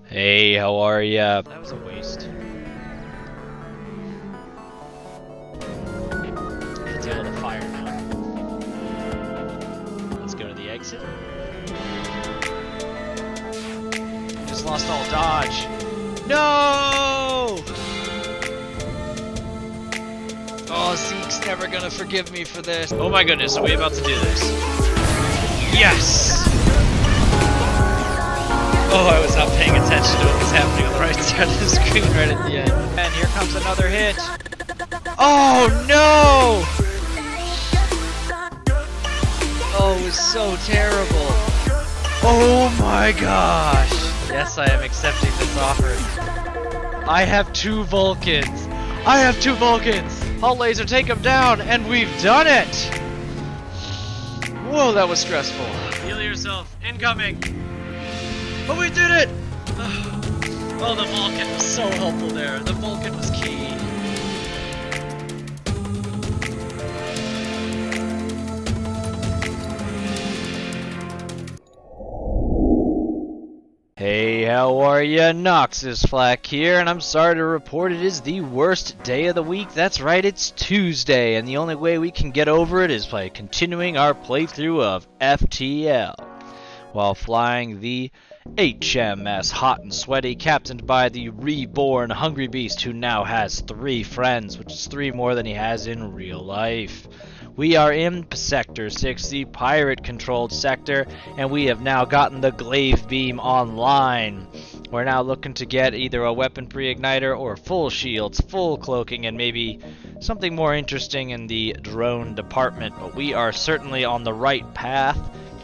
Hey, how are ya? That was a waste. Let's deal with the fire now. Let's go to the exit. Just lost all dodge. No! Oh, Zeke's never gonna forgive me for this. Oh my goodness, are we about to do this? Yes! Oh, I was not paying attention to what was happening on the right side of the screen right at the end. And here comes another hit. Oh no! Oh, it was so terrible. Oh my gosh. Yes, I am accepting this offer. I have 2 Vulcans. I have 2 Vulcans. Hull laser, take him down, and we've done it. Whoa, that was stressful. Heal yourself. Incoming. But we did it! Oh, the Vulcan was so helpful there. The Vulcan was key. Hey, how are ya? Noxis Flak here, and I'm sorry to report it is the worst day of the week. That's right, it's Tuesday, and the only way we can get over it is by continuing our playthrough of FTL while flying the H.M.S Hot N Sweaty, captained by the reborn HungryBeast, who now has 3 friends, which is 3 more than he has in real life. We are in Sector 6, the pirate-controlled sector, and we have now gotten the glaive beam online. We're now looking to get either a weapon pre-igniter or full shields, full cloaking, and maybe something more interesting in the drone department, but we are certainly on the right path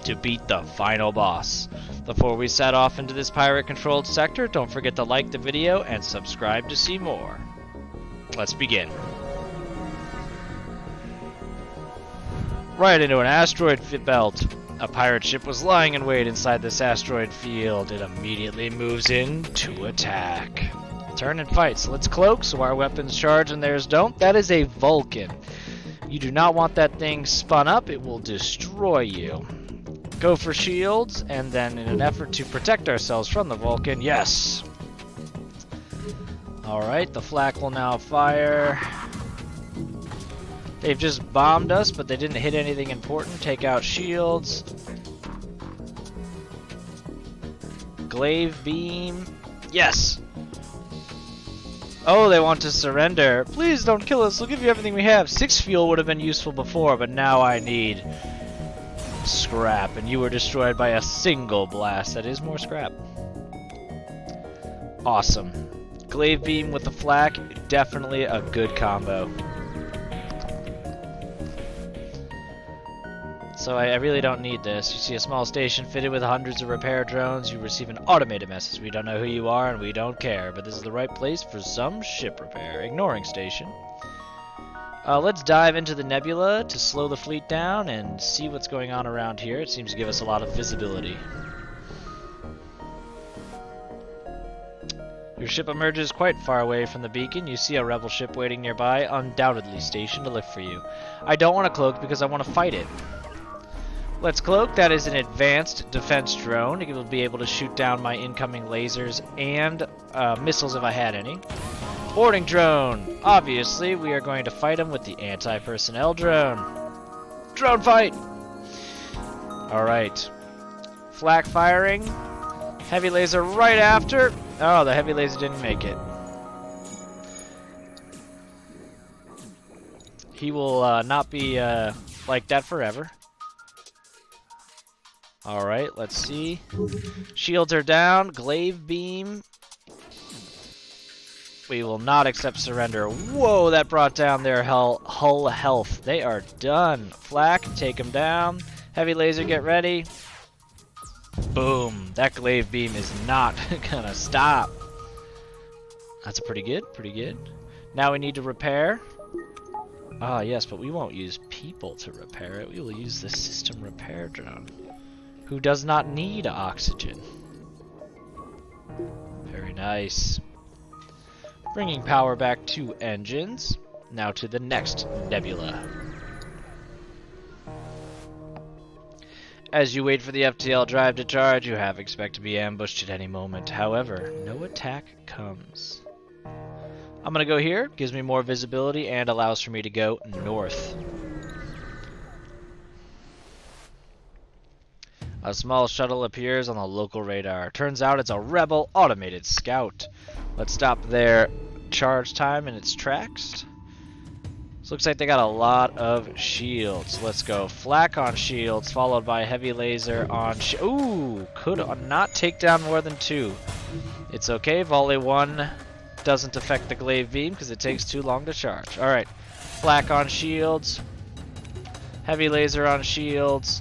to beat the final boss. Before we set off into this pirate-controlled sector, don't forget to like the video and subscribe to see more. Let's begin. Right into an asteroid belt. A pirate ship was lying in wait inside this asteroid field. It immediately moves in to attack. Turn and fight. So let's cloak so our weapons charge and theirs don't. That is a Vulcan. You do not want that thing spun up. It will destroy you. Go for shields, and then in an effort to protect ourselves from the Vulcan, yes! Alright, the flak will now fire. They've just bombed us, but they didn't hit anything important. Take out shields. Glaive beam. Yes! Oh, they want to surrender. Please don't kill us, we'll give you everything we have. 6 fuel would have been useful before, but now I need scrap, and you were destroyed by a single blast. That is more scrap. Awesome. Glaive beam with the flak, definitely a good combo. So I really don't need this. You see a small station fitted with hundreds of repair drones. You receive an automated message. We don't know who you are and we don't care, but this is the right place for some ship repair. Ignoring station. Let's dive into the nebula to slow the fleet down and see what's going on around here. It seems to give us a lot of visibility. Your ship emerges quite far away from the beacon. You see a rebel ship waiting nearby, undoubtedly stationed to look for you. I don't want to cloak because I want to fight it. Let's cloak. That is an advanced defense drone. It will be able to shoot down my incoming lasers and missiles if I had any. Boarding drone. Obviously, we are going to fight him with the anti-personnel drone. Drone fight! Alright. Flak firing. Heavy laser right after. Oh, the heavy laser didn't make it. He will not be like that forever. Alright, let's see. Shields are down. Glaive beam. We will not accept surrender. Whoa, that brought down their hull health. They are done. Flak, take them down. Heavy laser, get ready. Boom. That glaive beam is not gonna stop. That's pretty good, pretty good. Now we need to repair. Ah, yes, but we won't use people to repair it. We will use the system repair drone, who does not need oxygen. Very nice. Bringing power back to engines. Now to the next nebula. As you wait for the FTL drive to charge, you half expect to be ambushed at any moment. However, no attack comes. I'm gonna go here, gives me more visibility and allows for me to go north. A small shuttle appears on the local radar. Turns out it's a rebel automated scout. Let's stop their charge time in its tracks. This looks like they got a lot of shields. Let's go flak on shields, followed by heavy laser on ooh, could not take down more than 2. It's okay, volley 1 doesn't affect the glaive beam because it takes too long to charge. Alright, flak on shields, heavy laser on shields.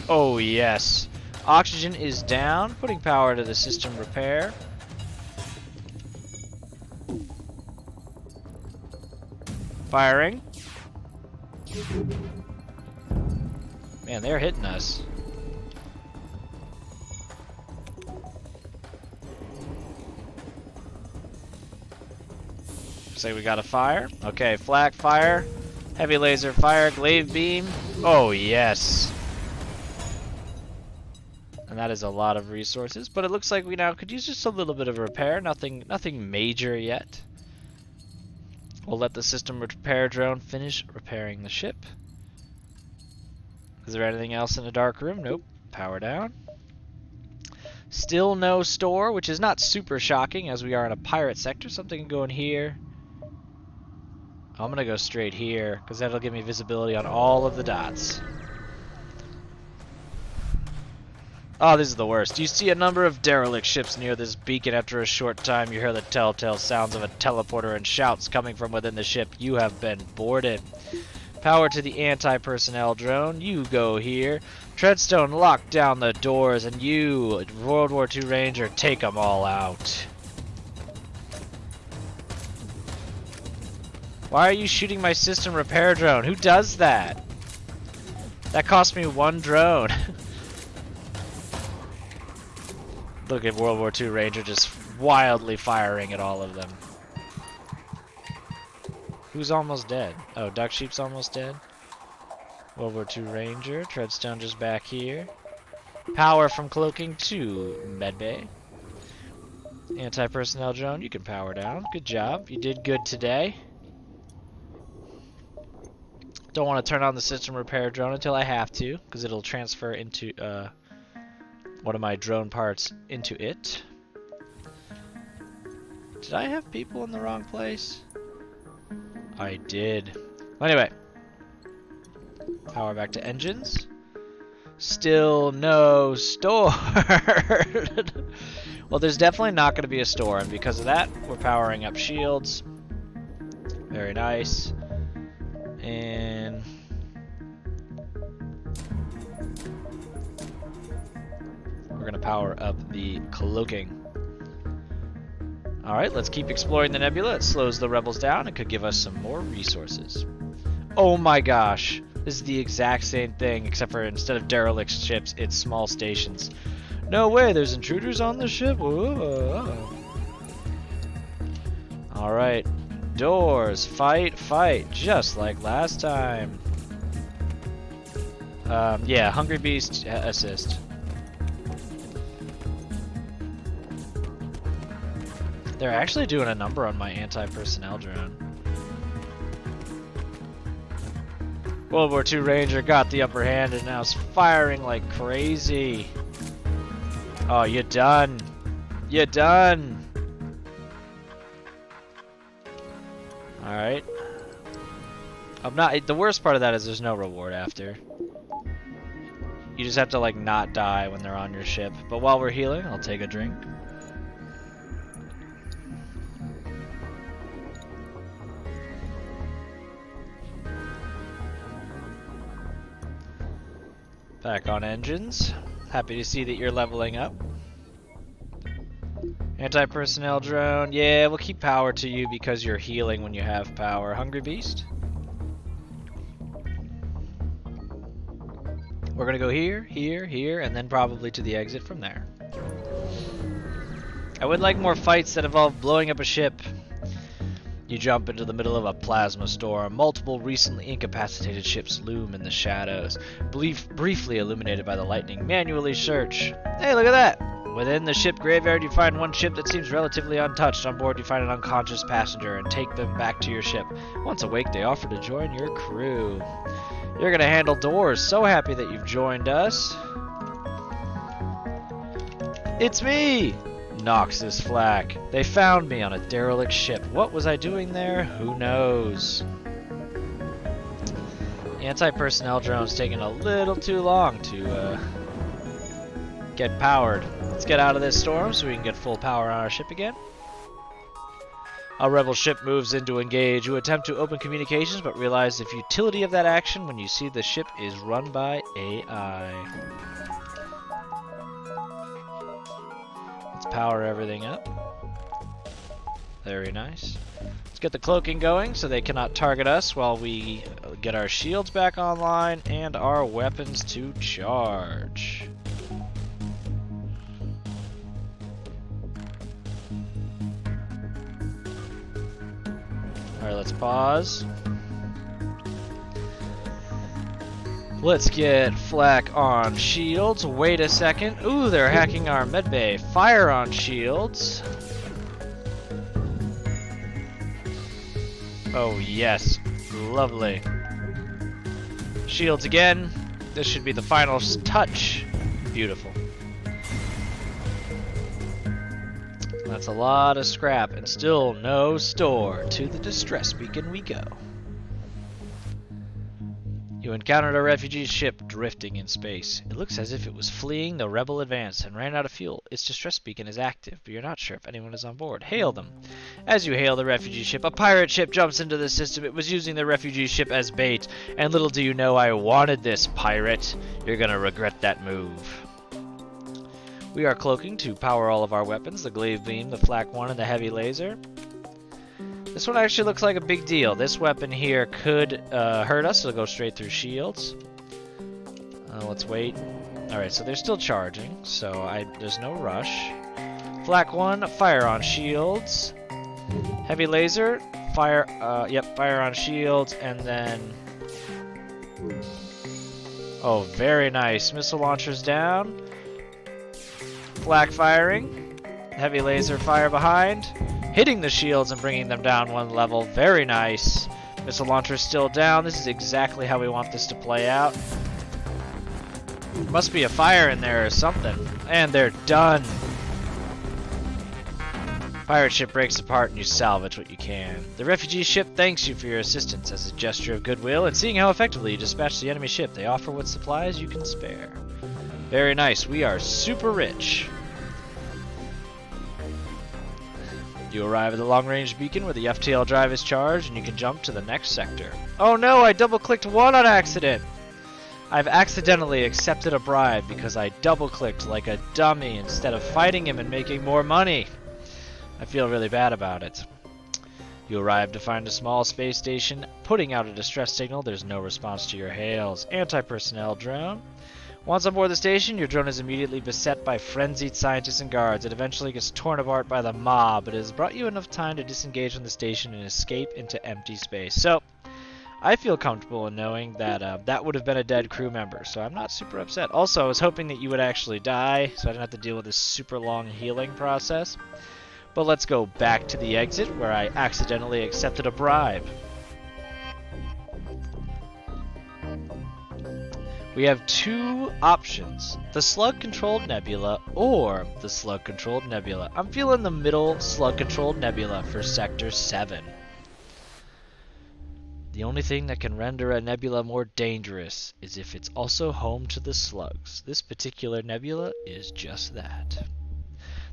Oh yes. Oxygen is down, putting power to the system repair. Firing. Man, they're hitting us. Say we got a fire. Okay, flak fire. Heavy laser fire, glaive beam. Oh yes. And that is a lot of resources, but it looks like we now could use just a little bit of repair. Nothing major yet. We'll let the system repair drone finish repairing the ship. Is there anything else in the dark room? Nope. Power down. Still no store, which is not super shocking as we are in a pirate sector. Something can go in here. I'm gonna go straight here because that'll give me visibility on all of the dots. Oh, this is the worst. You see a number of derelict ships near this beacon. After a short time, you hear the telltale sounds of a teleporter and shouts coming from within the ship. You have been boarded. Power to the anti-personnel drone. You go here. Treadstone, lock down the doors, and you, World War II Ranger, take them all out. Why are you shooting my system repair drone? Who does that? That cost me 1 drone. Look at World War II Ranger just wildly firing at all of them. Who's almost dead? Oh, Duck Sheep's almost dead. World War II Ranger. Treadstone just back here. Power from cloaking to medbay. Anti-personnel drone, you can power down. Good job. You did good today. Don't want to turn on the system repair drone until I have to, because it'll transfer into one of my drone parts into it. Did I have people in the wrong place? I did. Anyway. Power back to engines. Still no store. Well, there's definitely not going to be a store, and because of that, we're powering up shields. Very nice. And we're going to power up the cloaking. Alright, let's keep exploring the nebula. It slows the rebels down and could give us some more resources. Oh my gosh. This is the exact same thing, except for instead of derelict ships, it's small stations. No way, there's intruders on the ship. Alright. Doors. Fight, fight. Just like last time. Yeah, HungryBeast assist. They're actually doing a number on my anti-personnel drone. World War II Ranger got the upper hand and now is firing like crazy. Oh, you're done. You're done. Alright. I'm not. The worst part of that is there's no reward after. You just have to like not die when they're on your ship. But while we're healing, I'll take a drink. Back on engines. Happy to see that you're leveling up. Anti-personnel drone. Yeah, we'll keep power to you because you're healing when you have power. HungryBeast. We're gonna go here, here, here, and then probably to the exit from there. I would like more fights that involve blowing up a ship. You jump into the middle of a plasma storm. Multiple recently incapacitated ships loom in the shadows, briefly illuminated by the lightning. Manually search. Hey, look at that! Within the ship graveyard, you find one ship that seems relatively untouched. On board, you find an unconscious passenger and take them back to your ship. Once awake, they offer to join your crew. You're gonna handle doors. So happy that you've joined us. It's me! Noxis Flak. They found me on a derelict ship. What was I doing there? Who knows? Anti-personnel drone's taking a little too long to get powered. Let's get out of this storm so we can get full power on our ship again. A rebel ship moves in to engage. You attempt to open communications but realize the futility of that action when you see the ship is run by AI. Let's power everything up. Very nice. Let's get the cloaking going so they cannot target us while we get our shields back online and our weapons to charge. Alright, let's pause. Let's get Flak on shields. Wait a second. Ooh, they're hacking our medbay. Fire on shields. Oh, yes. Lovely. Shields again. This should be the final touch. Beautiful. That's a lot of scrap and still no store. To the distress beacon we go. You encountered a refugee ship drifting in space. It looks as if it was fleeing the rebel advance and ran out of fuel. Its distress beacon is active, but you're not sure if anyone is on board. Hail them. As you hail the refugee ship, a pirate ship jumps into the system. It was using the refugee ship as bait, and little do you know I wanted this, pirate. You're gonna regret that move. We are cloaking to power all of our weapons, the glaive beam, the flak one, and the heavy laser. This one actually looks like a big deal. This weapon here could hurt us. It'll go straight through shields. Let's wait. Alright, so they're still charging, so there's no rush. Flak 1, fire on shields. Heavy laser, fire on shields, and then... Oh, very nice. Missile launchers down. Flak firing. Heavy laser fire behind. Hitting the shields and bringing them down one level. Very nice. Missile launcher still down. This is exactly how we want this to play out. Must be a fire in there or something. And they're done. Pirate ship breaks apart and you salvage what you can. The refugee ship thanks you for your assistance as a gesture of goodwill, and seeing how effectively you dispatch the enemy ship, they offer what supplies you can spare. Very nice. We are super rich. You arrive at the long-range beacon where the FTL drive is charged and you can jump to the next sector. Oh no, I double-clicked one on accident! I've accidentally accepted a bribe because I double-clicked like a dummy instead of fighting him and making more money. I feel really bad about it. You arrive to find a small space station putting out a distress signal. There's no response to your hails. Anti-personnel drone. Once aboard the station, your drone is immediately beset by frenzied scientists and guards. It eventually gets torn apart by the mob, but it has brought you enough time to disengage from the station and escape into empty space. So, I feel comfortable in knowing that that would have been a dead crew member, so I'm not super upset. Also, I was hoping that you would actually die, so I didn't have to deal with this super long healing process. But let's go back to the exit, where I accidentally accepted a bribe. We have two options, the slug-controlled nebula or the slug-controlled nebula. I'm feeling the middle slug-controlled nebula for Sector 7. The only thing that can render a nebula more dangerous is if it's also home to the slugs. This particular nebula is just that.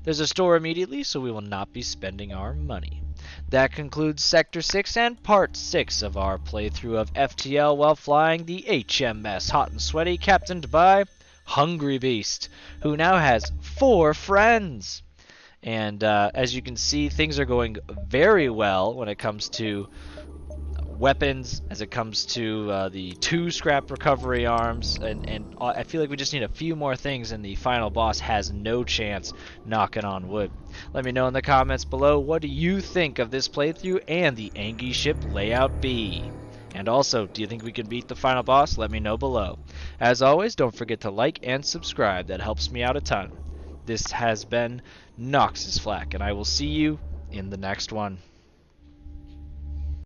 There's a store immediately, so we will not be spending our money. That concludes Sector 6 and Part 6 of our playthrough of FTL while flying the H.M.S Hot N Sweaty, captained by HungryBeast, who now has 4 friends. And as you can see, things are going very well when it comes to weapons, as it comes to the 2 scrap recovery arms, and I feel like we just need a few more things and the final boss has no chance, knocking on wood. Let me know in the comments below, what do you think of this playthrough and the Engi ship layout B? And also, do you think we can beat the final boss? Let me know below. As always, don't forget to like and subscribe, that helps me out a ton. This has been Noxis Flak, and I will see you in the next one.